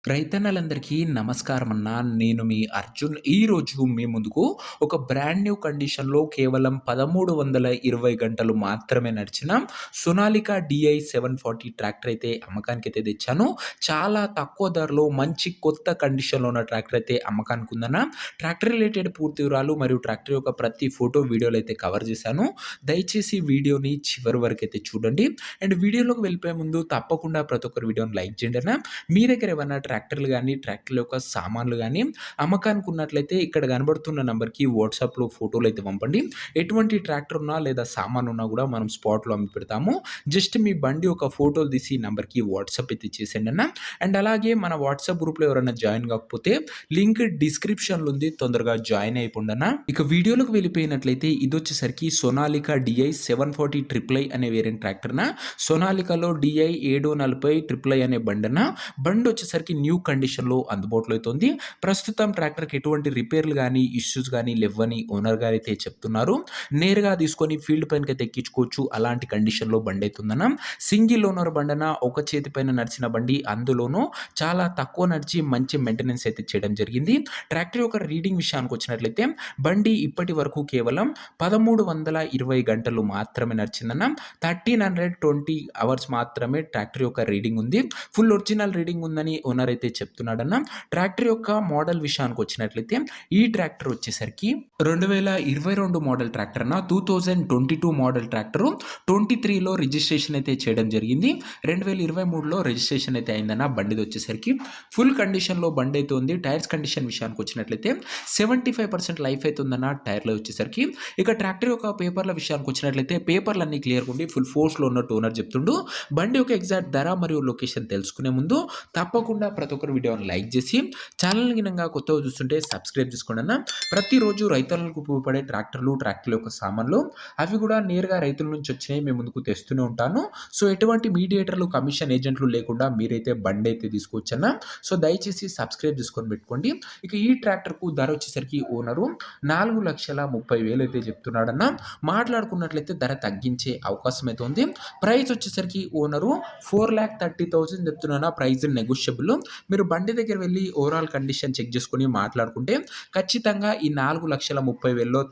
రైతన్నలందరికీ నమస్కారం అన్న. నేను మీ అర్జున్. ఈరోజు మీ ముందుకు ఒక బ్రాండ్ న్యూ కండిషన్‌లో కేవలం 1320 గంటలు మాత్రమే నడిచిన సోనాలికా DI 740 ట్రాక్టర్ అయితే అమ్మకానికైతే తెచ్చాను. చాలా తక్కువ ధరలో మంచి కొత్త కండిషన్‌లో ఉన్న ట్రాక్టర్ అయితే అమ్మకానికి ఉందన్న. ట్రాక్టర్ రిలేటెడ్ పూర్తి వివరాలు మరియు ట్రాక్టర్ యొక్క ప్రతి ఫోటో, వీడియోలు అయితే కవర్ చేశాను. దయచేసి వీడియోని చివరి వరకైతే చూడండి. అండ్ వీడియోలోకి వెళ్ళిపోయే ముందు తప్పకుండా ప్రతి ఒక్కరు వీడియోని లైక్ చేయండి అన్న. మీ దగ్గర ఏమన్నా ట్రాక్టర్లు గానీ, ట్రాక్టర్ల యొక్క సామాన్లు గానీ అమ్మకానికి ఉన్నట్లయితే ఇక్కడ కనబడుతున్న నంబర్‌కి వాట్సాప్‌లో ఫోటోలైతే పంపండి. ఎటువంటి ట్రాక్టర్ ఉన్నా లేదా సామాను ఉన్నా గూడా మనం స్పాట్‌లో అమ్మి పెడతాము. జస్ట్ మీ బండి యొక్క ఫోటోలు తీసి ఈ నంబర్‌కి వాట్సాప్ అయితే చేసేయండి అన్న. అండ్ అలాగే మన వాట్సాప్ గ్రూప్‌లో ఎవరైనా జాయిన్ కాకపోతే లింక్ డిస్క్రిప్షన్‌లో ఉంది. తొందరగా జాయిన్ అయిపోండన్న. ఇక వీడియోలోకి వెళ్ళిపోయినట్లయితే ఇదొచ్చేసరికి సోనాలికా DI 740 ట్రిపుల్ ఐ అనే వేరియంట్ ట్రాక్టర్‌న. సోనాలికాలో DI 740 ట్రిపుల్ ఐ అనే బండన. బండొచ్చేసరికి న్యూ కండిషన్‌లో అందుబాటులో అయితే ఉంది. ప్రస్తుతం ట్రాక్టర్‌కి ఎటువంటి రిపేర్‌లు గానీ, ఇష్యూస్ గానీ లెవ్వని ఓనర్ గారైతే చెప్తున్నారు. నేరుగా తీసుకొని ఫీల్డ్ పైనకైతే ఎక్కించుకోవచ్చు. అలాంటి కండిషన్‌లో బండైతే ఉందన్న. సింగిల్ ఓనర్ బండన, ఒక చేతి పైన నడిచిన బండి. అందులోనూ చాలా తక్కువ నడిచి మంచి మెయింటెనెన్స్ అయితే చేయడం జరిగింది. ట్రాక్టర్ యొక్క రీడింగ్ విషయానికొచ్చినట్లయితే బండి ఇప్పటి వరకు కేవలం 1320 గంటలు మాత్రమే నడిచిందన్న. 1320 అవర్స్ మాత్రమే ట్రాక్టర్ యొక్క రీడింగ్ ఉంది. ఫుల్ ఒరిజినల్ రీడింగ్ ఉందని ఓనర్ అయితే చెప్తున్నాడన్న. ట్రాక్టర్ యొక్క మోడల్ విషయానికొచ్చినట్లయితే ఈ ట్రాక్టర్ వచ్చేసరికి 2022 మోడల్ ట్రాక్టర్ అన్న. 2022 మోడల్ ట్రాక్టరు 23లో రిజిస్ట్రేషన్ అయితే చేయడం జరిగింది. 2023లో రిజిస్ట్రేషన్ అయితే అయిందన్న. బండిది వచ్చేసరికి ఫుల్ కండిషన్‌లో బండి అయితే ఉంది. టైర్స్ కండిషన్ విషయానికొచ్చినట్లయితే 75% లైఫ్ అయితే ఉందన్న టైర్‌లో వచ్చేసరికి. ఇక ట్రాక్టర్ యొక్క పేపర్ల విషయానికొచ్చినట్లయితే పేపర్లన్నీ క్లియర్‌గా ఉండి ఫుల్ ఫోర్స్‌లో ఉన్నట్టు ఓనర్ చెప్తుండు. బండి యొక్క ఎగ్జాక్ట్ ధర మరియు లొకేషన్ తెలుసుకునే ముందు తప్పకుండా ప్రతి ఒక్కరు వీడియోని లైక్ చేసి ఛానల్‌ని గినంగా కొత్తగా చూస్తుంటే సబ్స్క్రైబ్ చేసుకోండి అన్న. ప్రతిరోజు రైతులకు ఉపయోగపడే ట్రాక్టర్ల యొక్క సామాన్లు అవి కూడా నేరుగా రైతుల నుంచి వచ్చినవి మీ ముందుకు తెస్తూనే ఉంటాను. సో ఎటువంటి మీడియేటర్లు, కమిషన్ ఏజెంట్లు లేకుండా మీరైతే బండి అయితే తీసుకోవచ్చన్న. సో దయచేసి సబ్స్క్రైబ్ చేసుకొని పెట్టుకోండి. ఇక ఈ ట్రాక్టర్‌కు ధర వచ్చేసరికి ఓనరు 4,30,000 అయితే చెప్తున్నాడన్న. మాట్లాడుకున్నట్లయితే ధర తగ్గించే అవకాశం అయితే ఉంది. ప్రైస్ వచ్చేసరికి ఓనరు 4,30,000 చెప్తున్నాను. Price negotiable. మీరు బండి దగ్గర వెళ్ళి ఓవరాల్ కండిషన్ చెక్ చేసుకొని మాట్లాడుకుంటే ఖచ్చితంగా ఈ 4,30,000లో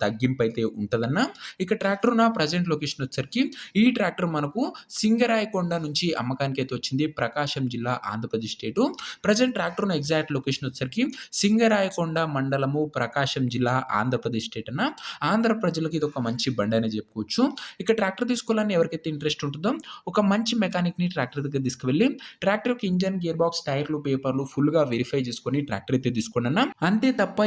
తగ్గింపు అయితే ఉంటదన్న. ఇక ట్రాక్టర్ ఉన్న ప్రజెంట్ లొకేషన్ వచ్చేసరికి ఈ ట్రాక్టర్ మనకు సింగరాయకొండ నుంచి అమ్మకానికి అయితే వచ్చింది. ప్రకాశం జిల్లా, ఆంధ్రప్రదేశ్ స్టేటు. ప్రజెంట్ ట్రాక్టర్ ఉన్న ఎగ్జాక్ట్ లొకేషన్ వచ్చేసరికి సింగరాయకొండ మండలము, ప్రకాశం జిల్లా, ఆంధ్రప్రదేశ్ స్టేట్ అన్న. ఆంధ్ర ప్రజలకు ఇది ఒక మంచి బండి అనే చెప్పుకోవచ్చు. ఇక ట్రాక్టర్ తీసుకోవాలని ఎవరికైతే ఇంట్రెస్ట్ ఉంటుందో ఒక మంచి మెకానిక్‌ని ట్రాక్టర్ దగ్గర తీసుకువెళ్ళి ట్రాక్టర్ యొక్క ఇంజన్, గేర్ బాక్స్, టైర్లు, పేపర్లు ఫుల్‌గా వెరిఫై చేసుకొని ట్రాక్టర్ అయితే తీసుకోండి అన్న. అంతే తప్ప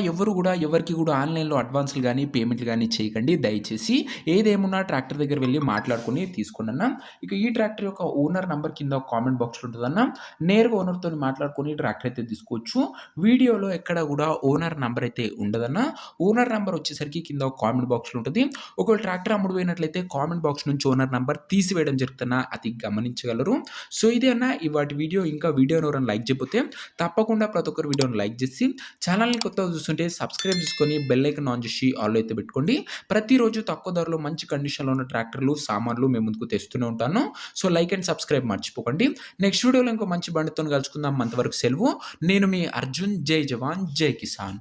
ఎవరికి కూడా ఆన్‌లైన్‌లో అడ్వాన్స్‌లు గానీ, పేమెంట్‌లు గానీ చేయకండి. దయచేసి ఏదేమున్నా ట్రాక్టర్ దగ్గర వెళ్లి మాట్లాడుకొని తీసుకోండి అన్న. ఇక ఈ ట్రాక్టర్ యొక్క ఓనర్ నంబర్ కింద కామెంట్ బాక్స్‌లో ఉంటదన్న. నేరుగా ఓనర్‌తోని మాట్లాడుకొని ట్రాక్టర్ అయితే తీసుకోవచ్చు. వీడియోలో ఎక్కడ కూడా ఓనర్ నంబర్ అయితే ఉండదన్న. ఓనర్ నంబర్ వచ్చేసరికి కింద కామెంట్ బాక్స్‌లో ఉంటది. ఒకవేళ ట్రాక్టర్ అమ్ముడు పోయినట్లయితే కామెంట్ బాక్స్ నుంచి ఓనర్ నంబర్ తీసివేయడం జరుగుతుందన్న. అది గమనించగలరు. సో ఇదే అన్న ఇవాటి వీడియో. ఇంకా వీడియోని ఎవరైనా లైక్ చేయకపోతే తప్పకుండా ప్రతి ఒక్కరు వీడియోని లైక్ చేసి ఛానల్‌ని కొత్తగా చూస్తుంటే సబ్స్క్రైబ్ చేసుకొని బెల్ ఐకాన్ ఆన్ చేసి ఆల్ అయితే పెట్టుకోండి. ప్రతిరోజు తక్కువ ధరలో మంచి కండిషన్‌లో ఉన్న ట్రాక్టర్లు, సామాన్లు మేము ముందుకు తెస్తూనే ఉంటాను. సో లైక్ అండ్ సబ్స్క్రైబ్ మర్చిపోకండి. నెక్స్ట్ వీడియోలో ఇంకో మంచి బండితోని కలుసుకుందాం. అంతవరకు సెలవు. నేను మీ అర్జున్. జై జవాన్, జై కిసాన్.